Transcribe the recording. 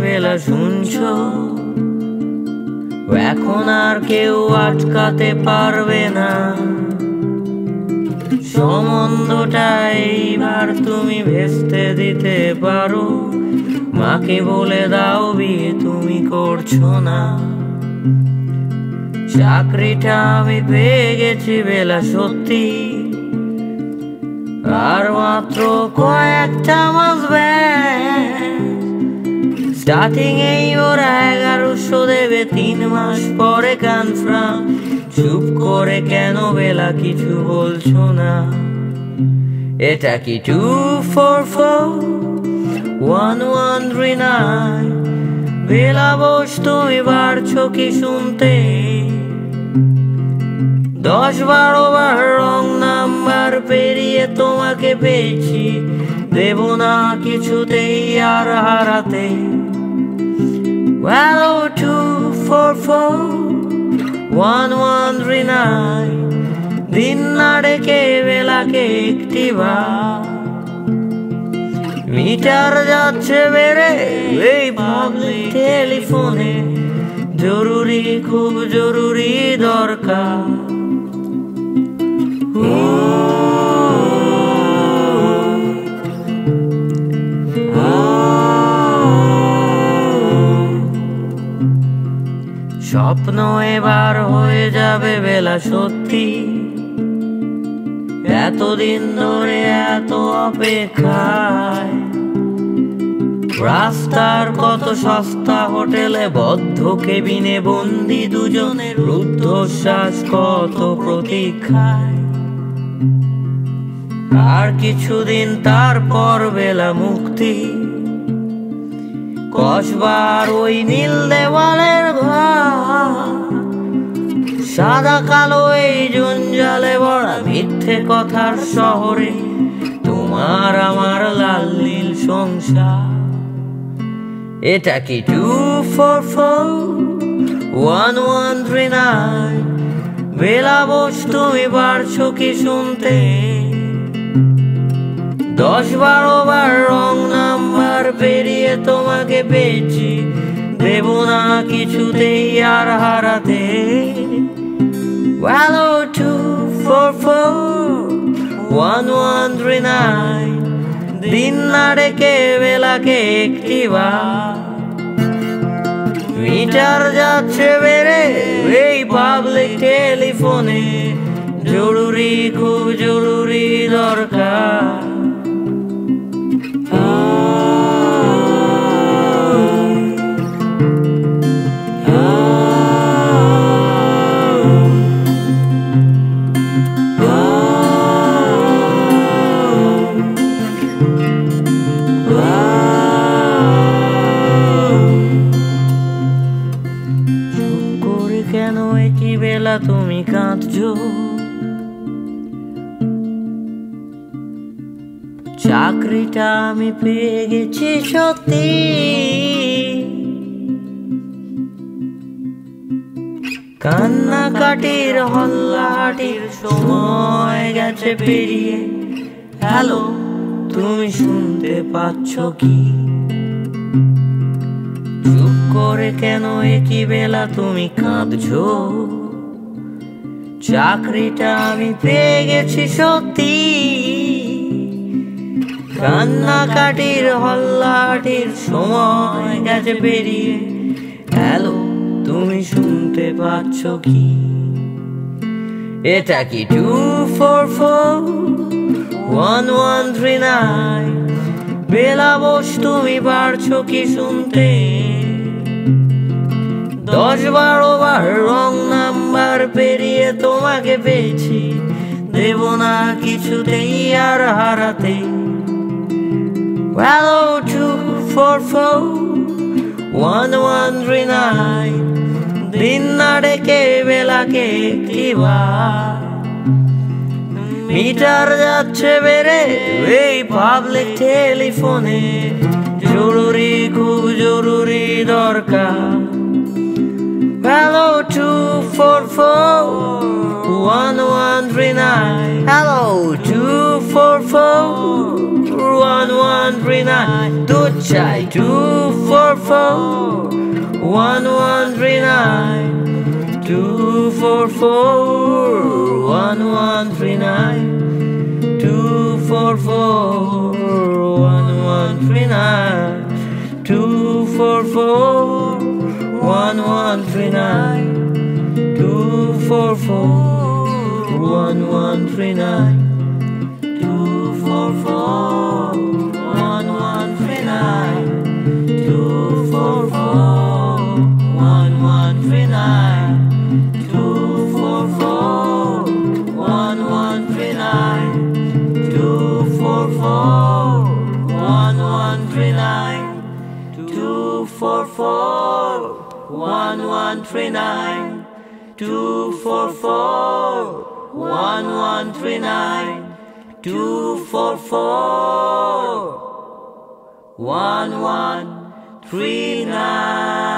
বেলা শুনছো, এখন আর কেউ আটকাতে পারবে না সম্বন্ধটা। এইবার তুমি ভেস্তে দিতে পারো, মাকে বলে দাও বিয়ে তুমি করছো না। চাকরিটা আমি পেয়ে গেছি বেলা সত্যি, আর মাত্র কয়েকটা মাস স্টার্টিং এই ওরা 1100 দেবে, 3 মাস পরে কনফার্ম। চুপ করে কেন বেলা কিছু বলছো না? এটা কি 2441139? বেলা বস তুমি বাড়ছো কি শুনতে? 10-12 বার রং নাম্বার পেরিয়ে তোমাকে পেয়েছি, দেব না কিছুতেই আর হারাতে। Hello 2441139, দিন না ডেকে বেলাকে একটিবার। মিটার যাচ্ছে বেড়ে এই পাবলিক টেলিফোনে, জরুরি খুব জরুরি দরকার। স্বপ্ন এবার হয়ে যাবে বেলা সত্যি, এতদিন ধরে এত অপেক্ষায়। রাস্তার কত সস্তা হোটেলে বদ্ধ কেবিনে বন্দি দুজনের রুদ্ধশ্বাস কত প্রতীক্ষায়। আর কিছুদিন তারপর বেলা মুক্তি, কসবার ওই নীল দেওয়ালের ঘর, সাদা কালো এই জঞ্জালে ভরা মিথ্যে কথার শহরে তোমার আমার লাল নীল সংসার। এটা কি 2441139? বেলা বস তুমি বাড়ছো কি শুনতে? 10-12 বার রং নাম্বার পেরিয়ে তোমাকে পেয়েছি, দেব না কিছুতেই আর হারাতে। Hello 2441139, দিন না ডেকে বেলাকে একটিবার। মিটার যাচ্ছে বেড়ে এই পাবলিক টেলিফোনে, জরুরি খুব জরুরি দরকার। কেন একই বেলা তুমি কাঁদছো? চাকরিটা আমি পেয়ে গেছি সত্যি, কান্নাকাটির হল্লাটির সময় গেছে পেরিয়ে। হ্যালো, তুমি শুনতে পাচ্ছ কি? চুপ করে কেন একই বেলা তুমি কাঁদছো? চাকরিটা আমি পেয়ে গেছি সত্যি, কান্নাকাটির হল্লাটির সময় গেছে পেরিয়ে। হ্যালো, তুমি শুনতে পাচ্ছ কি? এটা কি 2441139? বেলা বস তুমি পারছো কি শুনতে? 10-12 বার রং নাম্বার পেরিয়ে তোমাকে পেয়েছি, দেব না কিছুতেই আর হারাতে। Hello 2441139, দিন না ডেকে বেলাকে একটিবার। মিটার যাচ্ছে বেড়ে এই পাবলিক টেলিফোনে, জরুরি খুব জরুরি দরকার। Hello 2441139, Hello 2441139. 1139 दूध चाय 244 1139 244 1139 244 1139 244 1139 244 1139 244 1139 244 1139 244 1139 244 1139 244 1139 244 1139 244 1139